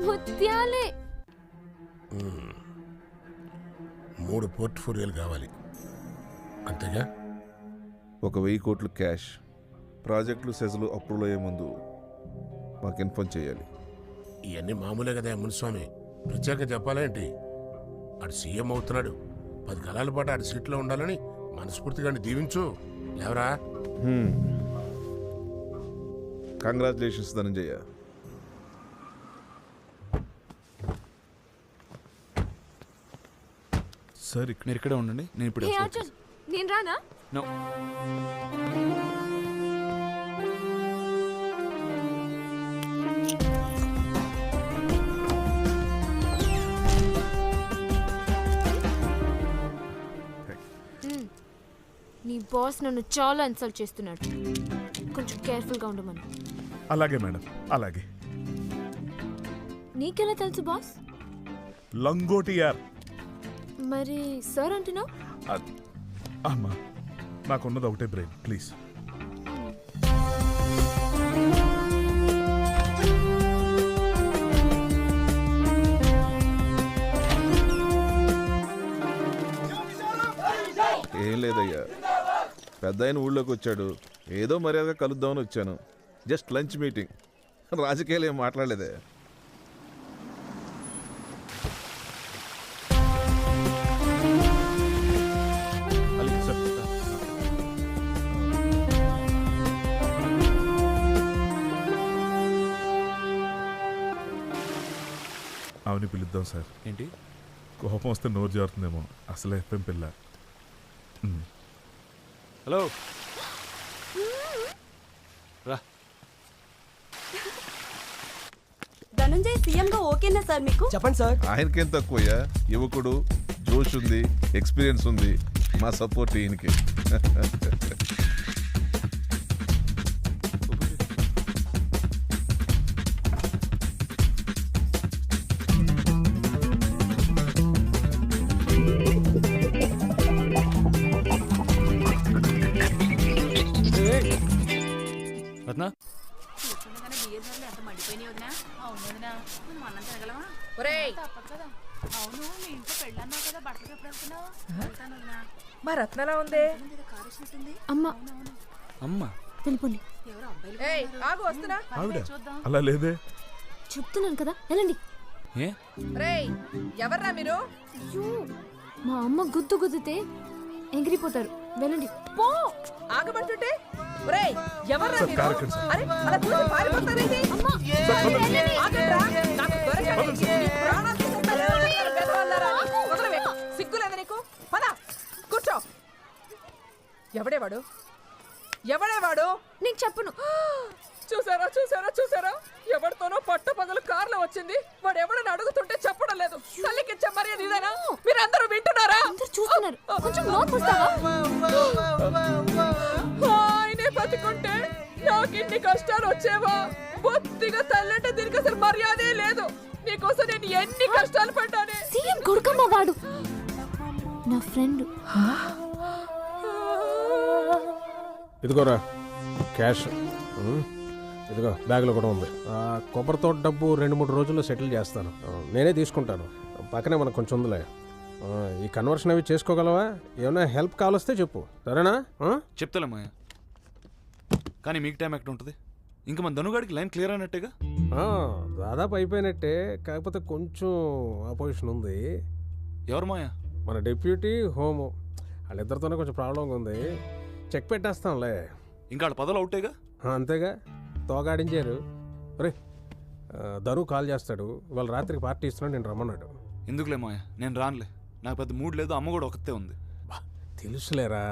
ముత్యాలే. 3 పోర్ట్ఫోలియోలు కావాలి అంతేగా. 1,000 కోట్లు క్యాష్. ప్రాజెక్టులు సెజలు అప్రూవల్ అయ్యే ముందు మాకు ఇన్ఫార్మ్ చేయాలి. ఇవన్నీ మామూలే కదా మునిస్వామి, ప్రత్యేకంగా చెప్పాలేంటి? ఆడు సీఎం అవుతున్నాడు, 10 కాలాల పాటు ఆడి సీట్లో ఉండాలని మనస్ఫూర్తిగా దీవించు. లేవరా? కంగ్రాచులేషన్స్ ధనంజయ. సార్ మీరు ఇక్కడే ఉండండి, నేను ఇప్పుడు హే అర్జున్, నేను రానా? నో. నీ బాస్ నన్ను చాలా ఇన్సల్ట్ చేస్తున్నాడు, కొంచెం కేర్ఫుల్గా ఉండమను. అలాగే మేడం, అలాగే. నీకెలా తెలుసు బాస్? లంగోటి యార్. మరి సార్ అంటున్నావు? అమ్మా, నాకున్నది ఒకటే బ్రెయిన్, ప్లీజ్. ఏం లేదయ్యా, పెద్ద ఆయన ఊళ్ళోకి వచ్చాడు, ఏదో మర్యాదగా కలుద్దామని వచ్చాను. జస్ట్ లంచ్ మీటింగ్, రాజకీయాలు ఏం మాట్లాడలేదే. అవని పిలుద్దాం సార్. ఏంటి కోపం వస్తే నోరు జారుతుందేమో, అసలే ఎఫ్ఎం పిల్ల. హలో రా. ధనంజయ్ సీఎంగా ఓకేనా సార్ మీకు? చెప్పండి సార్. ఆయనకేం తక్కువయ్యా, యువకుడు, జోష్ ఉంది, ఎక్స్పీరియన్స్ ఉంది. మా సపోర్ట్ ఈయనకి. రత్న, మా రత్నలా ఉంది. అమ్మా అమ్మ వెళ్ళిపోండి. ఆగు, వస్తున్నా. ఆవిడ అలా లేదే. చెప్తున్నాను కదా, వెళ్ళండి. ఏ రేయ్, ఎవర్రా మీరు? అయ్యో, మా అమ్మ గుద్దితే ఎగిరిపోతారు, వెళ్ళండి. పో. ఆగమంటుంటే రేయ్, ఎవర్రా సార్, మీరు? కారు ఎక్కండి సార్. అరే, అలా చూసి పారిపోతారేంటి? అమ్మా, వెళ్ళండి. ఆగండ్రా, నాకు దొరకండి. ప్రాణాలు తీసేస్తారు. పెద్దవాళ్ళారా? వదలవే. సిగ్గులేదు నీకు? పద, కూర్చో. ఎవడేవాడు? ఎవడేవాడు? నేను చెప్పను. చూసారా చూసారా చూసారా, ఎవరితోనో పట్ట పగలు కార్లో వచ్చింది. వాడు ఎవడని అడుగుతుంటే చెప్పడం లేదు. తల్లికిచ్చే మర్యాద ఇదేనా? మీరందరూ వింటున్నారా? అందరూ చూస్తున్నారు, కొంచెం నోట్ పుస్తావా? ఆయనే బతుకుంటే నాకు ఇన్ని కష్టాలు వచ్చేవా? బొత్తిగా తల్లంటే దీనికి అసలు మర్యాదే లేదు. నీకోసం నేను ఎన్ని కష్టాలు పడ్డానే. సీఎం కొడుకమ్మ వాడు, నా ఫ్రెండ్. ఇదిగోరా క్యాష్, ఇదిగో బ్యాగ్లో కూడా ఉంది. కొబ్బరితో డబ్బు 2-3 రోజుల్లో సెటిల్ చేస్తాను, నేనే తీసుకుంటాను. పక్కనే మనకు కొంచెం ఉందిలే. ఈ కన్వర్షన్ అవి చేసుకోగలవా? ఏమైనా హెల్ప్ కావాలొస్తే చెప్పు, సరేనా? చెప్తాలే మాయ, కానీ మీకు టైం ఎక్కడ ఉంటుంది? ఇంకా మన ధనుగాడికి లైన్ క్లియర్ అయినట్టేగా? దాదాపు అయిపోయినట్టే, కాకపోతే కొంచెం ఆపోజిషన్ ఉంది. ఎవరు మాయ? మన డిప్యూటీ హోము, వాళ్ళిద్దరితోనే కొంచెం ప్రాబ్లంగా ఉంది. చెక్ పెట్టేస్తాంలే. ఇంకా వాళ్ళ పదవులు అవుటేగా? అంతేగా, తోగాడించారు. రే, ధను కాల్ చేస్తాడు, ఇవాళ రాత్రికి పార్టీ ఇస్తున్నాడు, నేను రమ్మన్నాడు. ఎందుకులే మాయ, నేను రానులే. నాకు పెద్ద మూడ్ లేదు, అమ్మ కూడా ఒకతే ఉంది. తెలుసులేరా,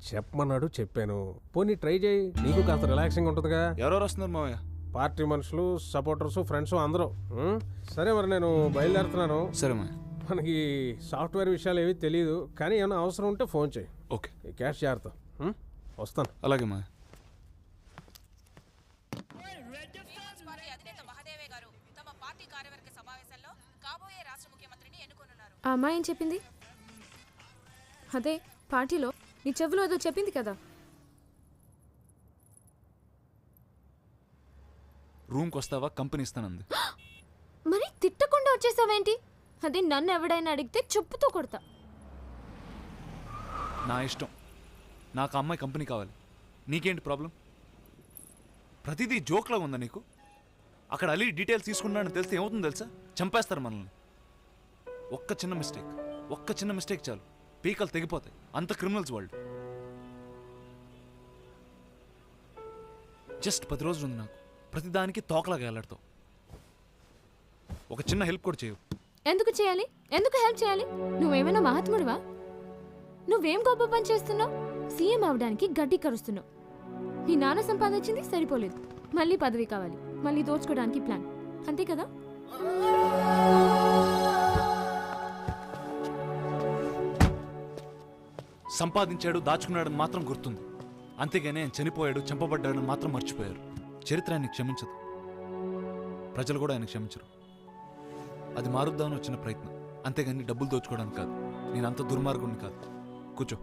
చెప్పమన్నాడు, చెప్పాను. పోనీ ట్రై చేయి, నీకు కాస్త రిలాక్సింగ్ ఉంటుందిగా. ఎవరెవరు వస్తున్నారు మావయ్య? పార్టీ మనుషులు, సపోర్టర్స్, ఫ్రెండ్స్ అందరూ. సరే మరి నేను బయలుదేరుతున్నాను. సరే మాయ. మనకి సాఫ్ట్వేర్ విషయాలు ఏవి తెలియదు, కానీ ఏమైనా అవసరం ఉంటే ఫోన్ చేయి. ఓకే. క్యాష్ జాగ్రత్త. వస్తాను. అలాగే మాయ. ఆ అమ్మాయి ఏం చెప్పింది? అదే పార్టీలో నీ చెవులో ఏదో చెప్పింది కదా. రూమ్కి వస్తావా, కంపెనీ ఇస్తానంది. మరి వచ్చేసావేంటి? అదే నన్ను ఎవడైనా అడిగితే చెప్పుతో కొడతా. నా ఇష్టం. నాకు ఆ అమ్మాయి కంపెనీ కావాలి. నీకేంటి ప్రాబ్లం? ప్రతిదీ జోక్లా ఉందా నీకు? అక్కడ అలీ డీటెయిల్స్ తీసుకున్నాడని తెలిస్తే ఏమవుతుందో తెలుసా? చంపేస్తారు మనల్ని. ఒక్క చిన్న మిస్టేక్ చాలు, పీకలు తెగిపోతాయి. అంత క్రిమినల్స్ వాళ్ళు. జస్ట్ 10 రోజులు ఉంది నాకు. ప్రతిదానికి తోకలాగా వెళ్ళాడుతావు. ఒక చిన్న హెల్ప్ కూడా చేయవు. ఎందుకు చేయాలి? ఎందుకు హెల్ప్ చేయాలి? నువ్వేమైనా మహాత్ముడివా? నువ్వేం గొప్ప పని చేస్తున్నావు? సీఎం అవడానికి గడ్డి కరుస్తున్నావు. నీ నాన్న సంపాదించింది సరిపోలేదు, మళ్ళీ పదవి కావాలి, మళ్ళీ దోచుకోవడానికి ప్లాన్. అంతే కదా? సంపాదించాడు, దాచుకున్నాడని మాత్రం గుర్తుంది. అంతేగానే ఆయన చనిపోయాడు, చంపబడ్డాడని మాత్రం మర్చిపోయారు. చరిత్ర ఆయన్ని క్షమించదు, ప్రజలు కూడా ఆయన క్షమించరు. అది మారుద్దామని వచ్చిన ప్రయత్నం, అంతేగాని డబ్బులు దోచుకోవడానికి కాదు. నేను అంత దుర్మార్గుడిని కాదు. కూర్చో.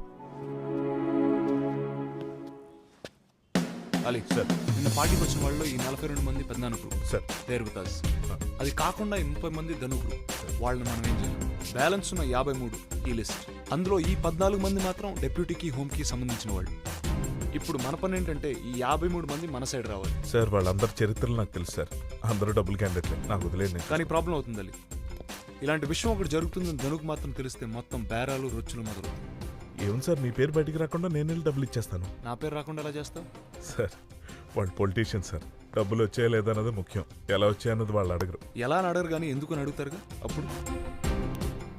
అలీ సార్. నిన్న పార్టీకి వచ్చిన వాళ్ళు ఈ 42 మంది పెద్దనాన్న గ్రూప్ సార్. పేరుగుతాస్. అది కాకుండా ఈ 30 మంది ధను గ్రూప్. వాళ్ళని మనం ఏం చేయాలి? బ్యాలెన్స్ ఉన్న 53 ఈ లిస్ట్. అందులో ఈ 14 మంది మాత్రం డెప్యూటీకి, హోమ్కి సంబంధించిన వాళ్ళు. ఇప్పుడు మన పని ఏంటంటే ఈ 53 మంది మన సైడ్ రావాలి. సార్ వాళ్ళందరి చరిత్రలు నాకు తెలుసు సార్. అందరూ డబ్బులు క్యాండిడేట్లే, నాకు వదిలేండి. కానీ ప్రాబ్లం అవుతుంది అలీ. ఇలాంటి విషయం ఒకటి జరుగుతుందని ధనుకు మాత్రం తెలిస్తే మొత్తం బేరాలు, రొచ్చులు మొదలవుతాయి. ఏముంది సార్, మీ పేరు బయటికి రాకుండా నేను వెళ్ళి డబ్బులు ఇచ్చేస్తాను. నా పేరు రాకుండా ఎలా చేస్తావు? సార్ వాళ్ళు పొలిటీషియన్ సార్. డబ్బులు వచ్చాయా లేదన్నది ముఖ్యం, ఎలా వచ్చాయన్నది వాళ్ళు అడగరు. ఎలా అని అడగరు కానీ ఎందుకు అని అడుగుతారుగా. అప్పుడు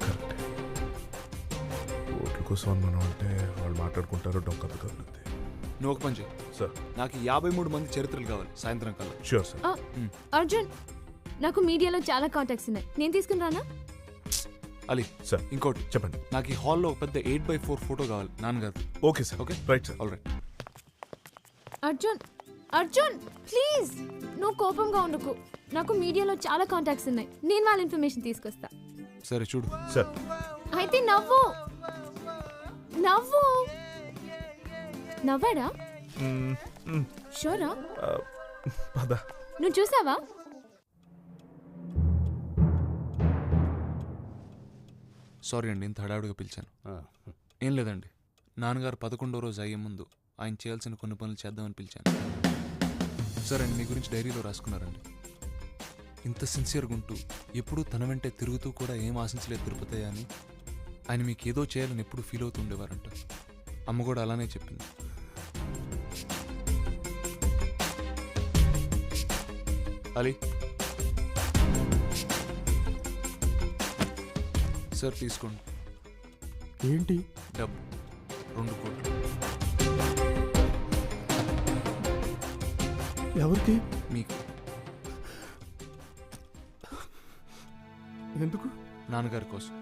కరెక్ట్. ఓట్ల కోసం అని మనం అంటే వాళ్ళు మాట్లాడుకుంటారు, డొంకదు కలుగుతుంది. నువ్వు ఒక పని చేయి సార్. నాకు ఈ 53 మంది చరిత్రలు కావాలి సాయంత్రం కల్లా. Sure sir. అర్జున్, నాకు మీడియాలో చాలా కాంటాక్ట్స్ ఉన్నాయి, నేను తీసుకుని రానా? అలీ సార్ ఇంకోటి చెప్పండి. నాకు ఈ హాల్లో ఒక పెద్ద 8x4 ఫోటో కావాలి నాన్నగారు. Okay sir. Okay right sir. All right. Arjun please, నువ్వు కోపంగా ఉండకు. నాకు మీడియాలో చాలా కాంటాక్ట్స్ ఉన్నాయి, నేను వాళ్ళ ఇన్ఫర్మేషన్ తీసుకొస్తా. సరే చూడు. సార్ అయితే నవ్వాడా? షూరా? పద. నువ్వు చూసావా? సారీ అండి ఇంత హడావుడిగా పిలిచాను. ఏం లేదండి, నాన్నగారు 11వ రోజు అయ్యే ముందు ఆయన చేయాల్సిన కొన్ని పనులు చేద్దామని పిలిచాను. సరే అండి, మీ గురించి డైరీలో రాసుకున్నారండి. ఇంత సిన్సియర్గా ఉంటూ ఎప్పుడూ తన వెంటే తిరుగుతూ కూడా ఏం ఆశించలేదు తిరుపతి అని ఆయన మీకు ఏదో చేయాలని ఎప్పుడు ఫీల్ అవుతూ ఉండేవారంట. అమ్మ కూడా అలానే చెప్పింది. అలీ సార్ తీసుకోండి. ఏంటి? డబ్బు 2 కోట్లు. ఎవరికి? మీకు. ఎందుకు? నాన్నగారి కోసం.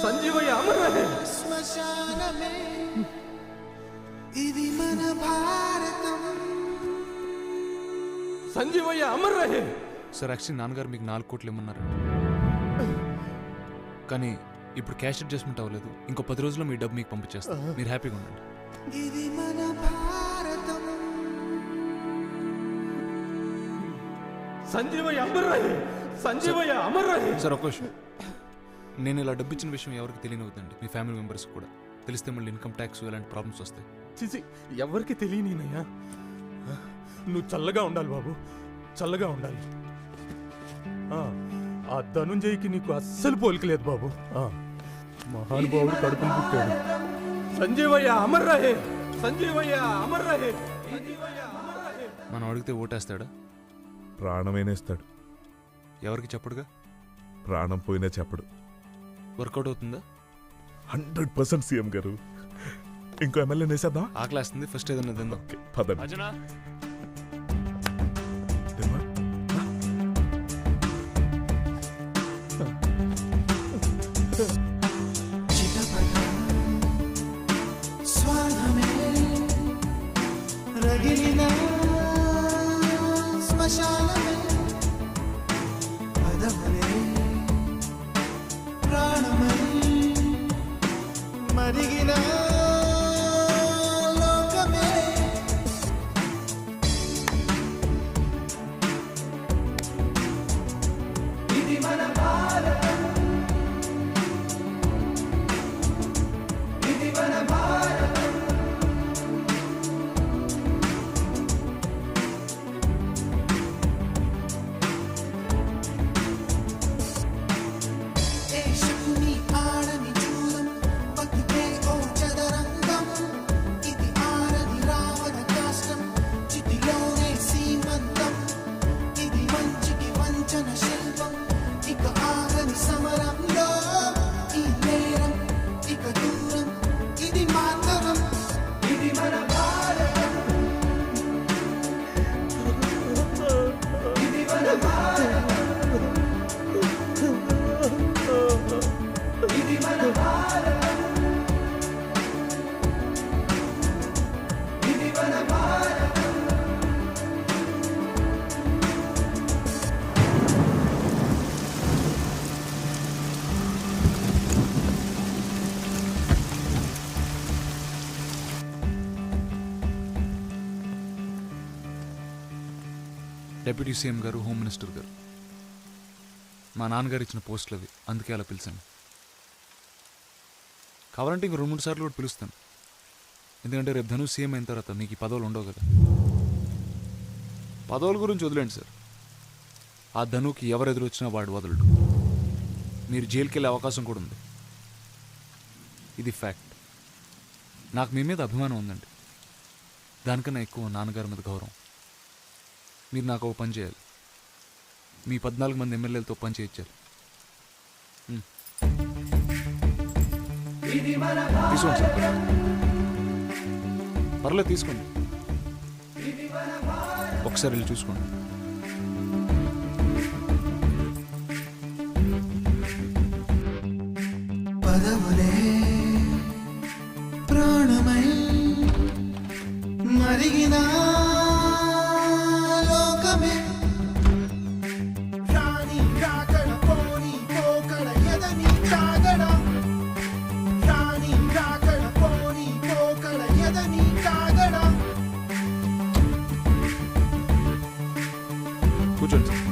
సంజీవయ్య అమర్ రహే. సంజీవయ్య అమర్ రహే. సార్ యాక్చువల్లీ నాన్నగారు మీకు 4 కోట్లు ఇమ్మన్నారు, కానీ ఇప్పుడు క్యాష్ అడ్జస్ట్మెంట్ అవ్వలేదు. ఇంకో 10 రోజుల్లో మీ డబ్బు మీకు పంపించేస్తాను. మీరు హ్యాపీగా ఉండండి. సంజీవయ్య అమర్ రహే. సంజీవయ్య అమర్ రహే. సార్ ఒక విషయం, నేను ఇలా డబ్బు ఇచ్చిన విషయం ఎవరికి తెలియనవుతుందండి. మీ ఫ్యామిలీ మెంబర్స్ కూడా తెలిస్తే మళ్ళీ ఇన్కమ్ ట్యాక్స్ ఇలాంటి ప్రాబ్లమ్స్ వస్తాయి. చిచి, ఎవరికి తెలియనయ్యా. నువ్వు చల్లగా ఉండాలి బాబు, చల్లగా ఉండాలి. ఆ ధనుంజయ్కి నీకు అస్సలు పోలికలేదు బాబు. మహానుభావుడు కడుపులు పుట్టాడు. సంజీవయ్య అమర్ రహే. సంజీవయ్య అమర్ రహే. మనం అడిగితే ఓటేస్తాడా? ప్రాణమేనేస్తాడు. ఎవరికి చెప్పడుగా. ప్రాణం పోయినా చెప్పడు. వర్కౌట్ అవుతుందా? 100% సీఎం గారు. ఇంకో ఎమ్మెల్యే నేసేద్దాం. ఆకలేస్తుంది, ఫస్ట్ ఏదన్నా తిందాం. ఓకే పదండి. అజనా దేవా? మరిగిన డిప్యూటీ సీఎం గారు, హోమ్ మినిస్టర్ గారు. మా నాన్నగారు ఇచ్చిన పోస్టులు అవి, అందుకే అలా పిలిచాను. కావాలంటే ఇంక 2-3 సార్లు కూడా పిలుస్తాను. ఎందుకంటే రేపు ధను సీఎం అయిన తర్వాత మీకు ఈ పదవులు ఉండవు కదా. పదవుల గురించి వదిలేండి సార్. ఆ ధనుకి ఎవరు ఎదురొచ్చినా వాడు వదలడు. మీరు జైలుకి వెళ్ళే అవకాశం కూడా ఉంది. ఇది ఫ్యాక్ట్. నాకు మీ మీద అభిమానం ఉందండి. దానికన్నా ఎక్కువ నాన్నగారి మీద గౌరవం. మీరు నాకు ఒక పని చేయాలి. మీ 14 మంది ఎమ్మెల్యేలతో పని చేయించాలి. తీసుకోండి సార్. పర్లేదు తీసుకోండి. ఒకసారి వెళ్ళి చూసుకోండి. పదవులే ప్రాణమై మరిగిన లోకమే రాణి రాకడ పోని పోకడ ఎదని కాగడ రాణి రాకడ పోని పోకడ ఎదని కాగడ. కూర్చోండి సార్.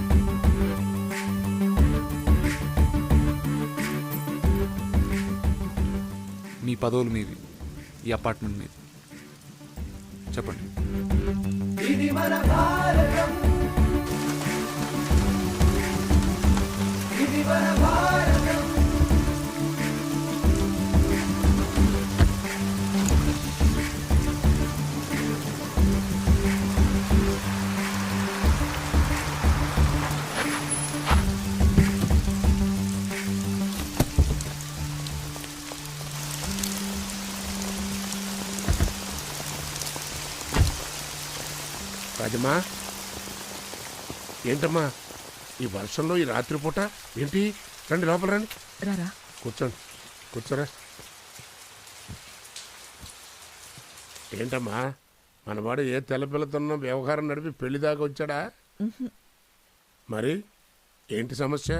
మీ పదవులు మీవి, ఈ అపార్ట్మెంట్ మీది. చెప్పండి. ఇది మన భారతం, ఇది మన భారతం. రాజమ్మా, ఏంటమ్మా ఈ వర్షంలో ఈ రాత్రిపూట ఏంటి? రండి లోపల రండి. రారా. కూర్చోండి, కూర్చోరా. ఏంటమ్మా మనవాడు ఏ తెల్లపిల్లతోనో వ్యవహారం నడిపి పెళ్లి దాకా వచ్చాడా? మరి ఏంటి సమస్య?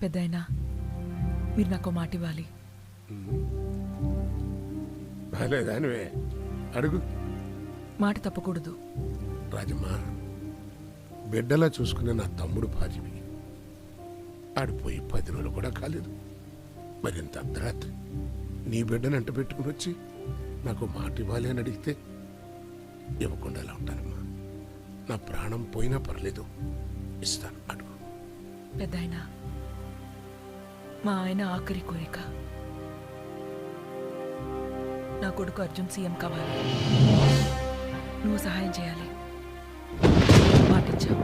పెద్దాయనా, మీరు నాకు మాట ఇవ్వాలి. బాలేదానివే, అడుగు. మాట తప్పకూడదు. రాజమ్మా, బిడ్డలా చూసుకునే నా తమ్ముడు భాజీవి ఆడిపోయి 10 రోజులు కూడా కాలేదు. మరింత అర్ధరాత్రి నీ బిడ్డను అంట పెట్టుకుని వచ్చి నాకు మాట ఇవ్వాలి అని అడిగితే ఇవ్వకుండా ఎలా ఉంటానమ్మా? నా ప్రాణం పోయినా పర్లేదు, ఇస్తాను, అడుగు. పెద్దాయనా, మా ఆయన ఆఖరి కోరిక నా కొడుకు అర్జున్ సీఎం కావాలి. నువ్వు సహాయం చేయాలి. మాటిచ్చావు.